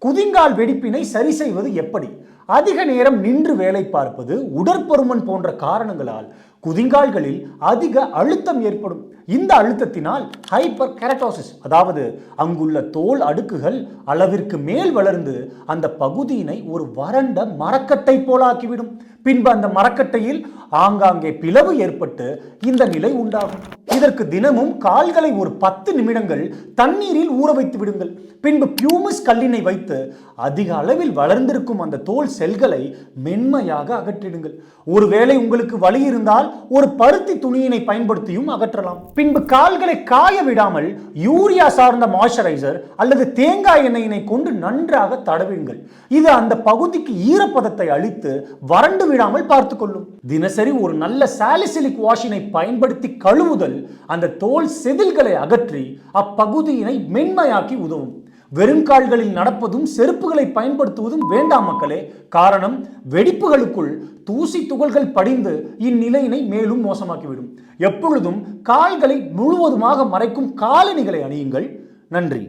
குதிங்கால் வெடிப்பினை சரி செய்வது எப்படி? அதிக நேரம் நின்று வேலை பார்ப்பது, உடற்பருமன் போன்ற காரணங்களால் குதிங்கால்களில் அதிக அழுத்தம் ஏற்படும். இந்த அழுத்தத்தினால் ஹைப்பர் கெரட்டோசிஸ், அதாவது அங்குள்ள தோல் அடுக்குகள் அளவிற்கு மேல் வளர்ந்து அந்த பகுதியினை ஒரு வறண்ட மரக்கட்டை போலாக்கிவிடும். பின்பு அந்த மரக்கட்டையில் ஆங்காங்கே பிளவு ஏற்பட்டு இந்த நிலை உண்டாகும். இதற்கு தினமும் கால்களை ஒரு 10 நிமிடங்கள் தண்ணீரில் ஊற வைத்து விடுங்கள். பின்பு பியூமஸ் கல்லினை வைத்து அதிக அளவில் வளர்ந்திருக்கும் அந்த தோல் செல்களை மென்மையாக அகற்றிடுங்கள். ஒருவேளை உங்களுக்கு வலி இருந்தால் ஒரு பருத்தி துணியினை பயன்படுத்தியும் அகற்றலாம். பின்பு கால்களை காய விடாமல் யூரியா சார்ந்த மாய்ஸ்சரைசர் அல்லது தேங்காய் எண்ணெயினை கொண்டு நன்றாக தடவுங்கள். இது அந்த பகுதிக்கு ஈரப்பதத்தை அளித்து வறண்டு விடாமல் பார்த்துக் கொள்ளும். தினசரி ஒரு நல்ல சாலிசிலிக் வாஷினை பயன்படுத்தி கழுவுதல் அந்த தோல் செதில்களை அகற்றி அப்பகுதியினை மென்மையாக்கி உதவும். வெறுங்கால்களில் நடப்பதும் செருப்புகளை பயன்படுத்துவதும் வேண்டாம் மக்களே. காரணம், வெடிப்புகளுக்குள் தூசி துகள்கள் படிந்து இந்நிலையினை மேலும் மோசமாக்கிவிடும். எப்பொழுதும் கால்களை முழுவதுமாக மறைக்கும் காலணிகளை அணியுங்கள். நன்றி.